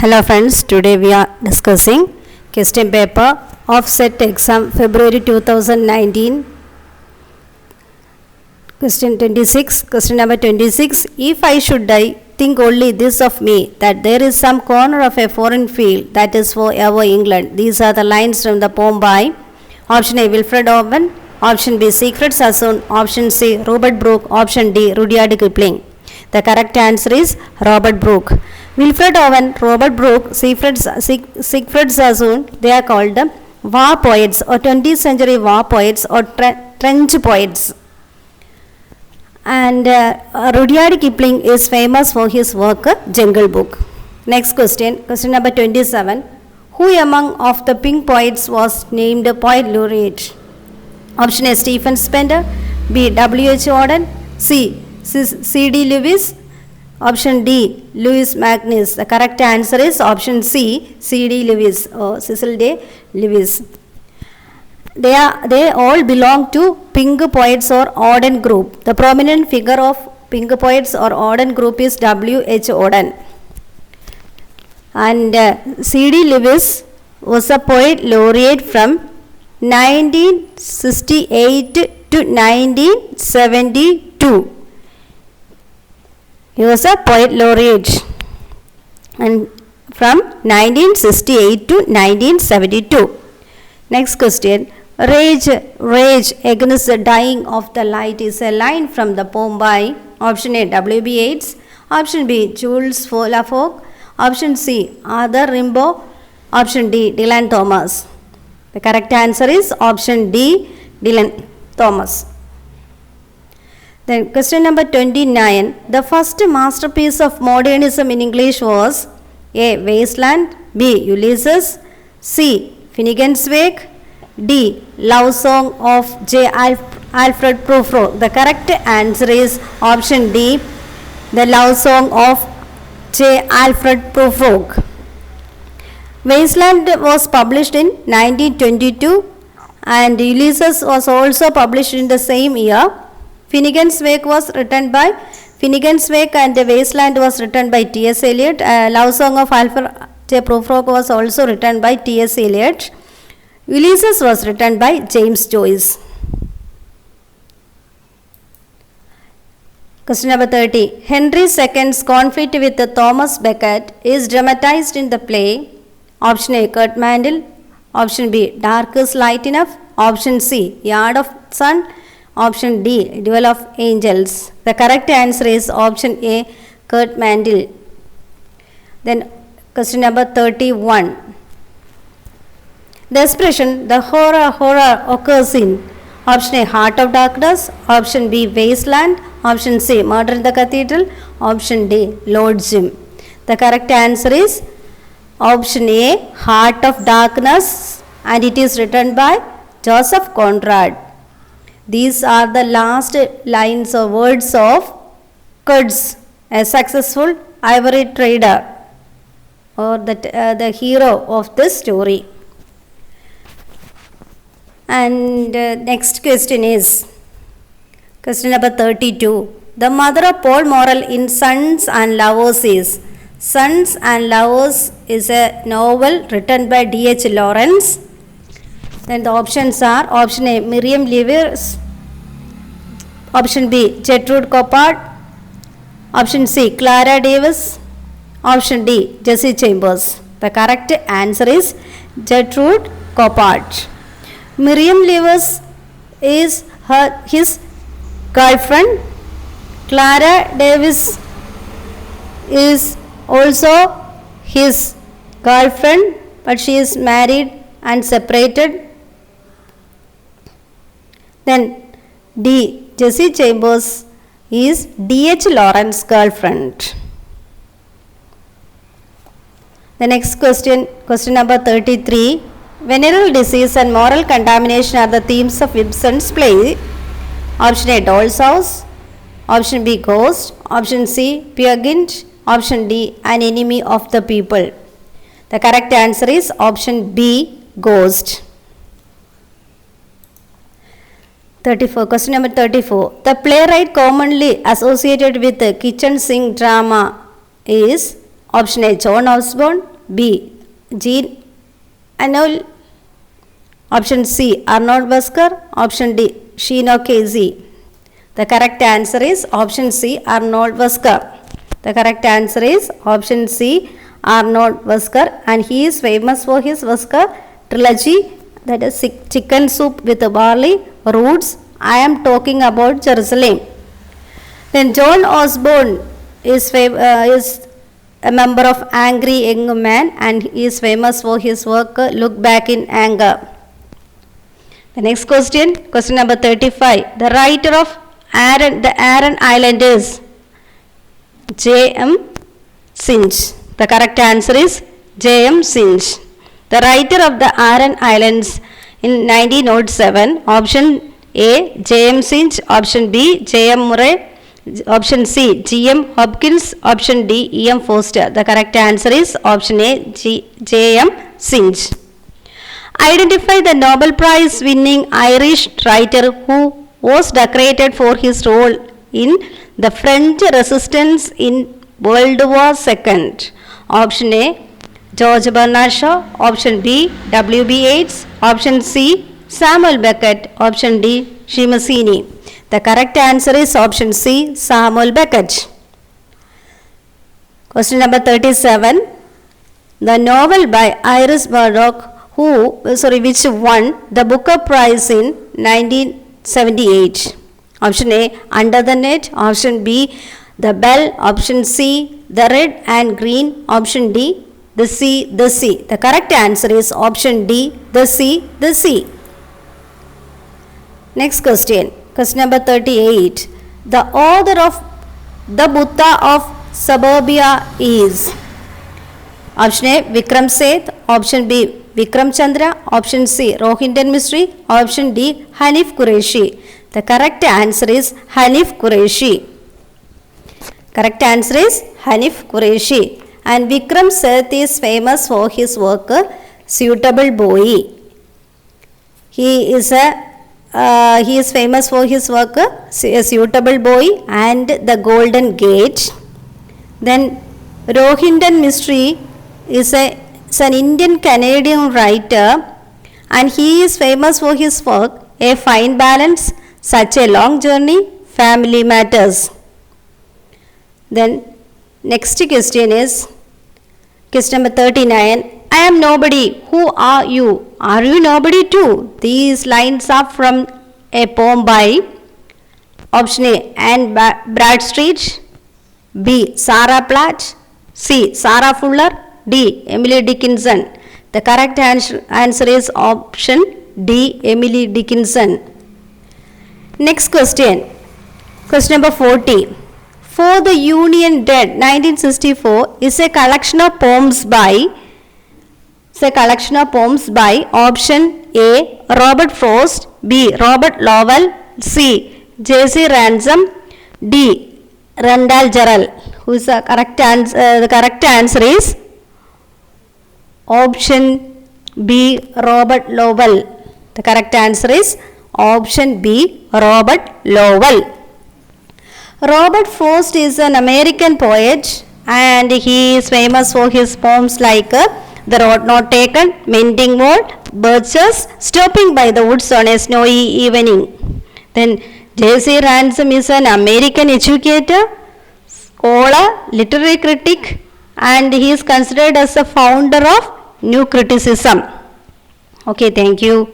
Hello friends, today we are discussing question paper offset exam February 2019. Question number 26. If I should die, think only this of me, that there is some corner of a foreign field that is forever England. These are the lines from the poem by option A. Wilfred Owen, option B. Siegfried Sassoon, option C. Robert Brooke, option D. Rudyard Kipling. The correct answer is Robert Brooke. Wilfred Owen, Robert Brooke, Siegfried Sassoon, they are called the war poets or 20th century war poets or trench poets. And Rudyard Kipling is famous for his work Jungle Book. Next question number 27. Who among of the Pink poets was named poet laureate? Option A. Stephen Spender, B. W.H. Auden, C. C.D. Lewis, option D. Louis Magnus. The correct answer is option C. C.D. Lewis or Cecil D. Lewis. They all belong to Pink Poets or Auden group. The prominent figure of Pink Poets or Auden group is W.H. Auden. And C.D. Lewis was a poet laureate from 1968 to 1972. He was a poet laureate and from 1968 to 1972. Next question. Rage against the dying of the light is a line from the poem by option A. W.B. Yeats, option B. Jules Laffogue, option C. Arthur Rimbaud, option D. Dylan Thomas. The correct answer is option D. Dylan Thomas. Then question number 29. The first masterpiece of modernism in English was A. Wasteland, B. Ulysses, C. Finnegan's Wake, D. Love Song of J. Alfred Prufrock. The correct answer is option D. The Love Song of J. Alfred Prufrock. Wasteland was published in 1922 and Ulysses was also published in the same year. Finnegan's Wake and Wasteland was written by T.S. Eliot. Love Song of Alfred J. Prufrock was also written by T.S. Eliot. Ulysses was written by James Joyce. Question number 30. Henry II's conflict with Thomas Becket is dramatized in the play. Option A. Kurt Mandel, option B. Dark is Light Enough, option C. Yard of Sun, option D. Duel of Angels. The correct answer is option A. Kurt Mandel. Then question number 31. The expression the horror occurs in option A. Heart of Darkness, option B. Wasteland, option C. Murder in the Cathedral, option D. Lord Jim. The correct answer is option A. Heart of Darkness, and it is written by Joseph Conrad. These are the last lines or words of Kurtz, a successful ivory trader or the hero of this story. And next question is question number 32. The mother of Paul Morrell in Sons and Lovers is Sons and Lovers is a novel written by D.H. Lawrence. Then the options are option A. Miriam Lewis, option B. Gertrude Coppard, option C. Clara Davis, option D. Jessie Chambers. The correct answer is Gertrude Coppard. Miriam Lewis is his girlfriend. Clara Davis is also his girlfriend, but she is married and separated. Then D. Jessie Chambers is D.H. Lawrence's girlfriend. The next question number 33. Venereal disease and moral contamination are the themes of Ibsen's play. Option A. Doll's House, option B. Ghost, option C. Peer Gynt, option D. An Enemy of the People. The correct answer is option B. Ghost. 34. Question number 34. The playwright commonly associated with the kitchen sink drama is option A. John Osborne, B. Jean Anouilh. Option C. Arnold Wesker. Option D. Shino Casey. The correct answer is option C. Arnold Wesker. The correct answer is option C. Arnold Wesker, and he is famous for his Wesker trilogy, that is Chicken Soup with Barley, Roots, I Am Talking About Jerusalem. Then John Osborne is a member of Angry Young Man, and he is famous for his work Look Back in Anger. The next question, question number 35. The writer of the Aran Islanders, J.M. Singe. The correct answer is J.M. Singe. The writer of the Aran Islands in 1907, option A, J.M. Singe, option B, J.M. Murray, option C, G.M. Hopkins, option D, E.M. Foster. The correct answer is option A, J.M. Singe. Identify the Nobel Prize winning Irish writer who was decorated for his role in the French resistance in World War II. Option A, George Bernard Shaw, option B, W.B. Yeats, option C, Samuel Beckett, option D, Shimasini. The correct answer is option C, Samuel Beckett. Question number 37. The novel by Iris Murdoch which won the Booker Prize in 1978. Option A, Under the Net, option B, The Bell, option C, The Red and Green, option D, The Sea. The correct answer is option D, The Sea. Next question, question number 38. The author of The Buddha of Suburbia is option A, Vikram Seth, option B, Vikram Chandra, option C, Rohingya Mystery, option D, Hanif Qureshi. The correct answer is Hanif Qureshi. Correct answer is Hanif Qureshi. And Vikram Seth is famous for his work Suitable Boy. He is famous for his work A Suitable Boy and The Golden Gate. Then Rohingya Mystery is an Indian Canadian writer, and he is famous for his work A Fine Balance, Such a Long Journey, Family Matters. Then next question is question number 39. I am nobody, who are you? Are you nobody too? These lines are from a poem by option A, Anne Bradstreet, B, Sarah Platt, C, Sarah Fuller, D, Emily Dickinson. The correct answer is option D, Emily Dickinson. Next question, question number 40. For the Union Dead 1964 is a collection of poems by option A, Robert Frost, B, Robert Lowell, C, J.C. Ransom, D, Randall Jarrell. Who is the correct answer? The correct answer is option B, Robert Lowell. The correct answer is option B, Robert Lowell. Robert Frost is an American poet, and he is famous for his poems like The Road Not Taken, Mending Wall, Birches, Stopping by the Woods on a Snowy Evening. Then J.C. Ransom is an American educator, scholar, literary critic, and he is considered as the founder of New Criticism. Okay, thank you.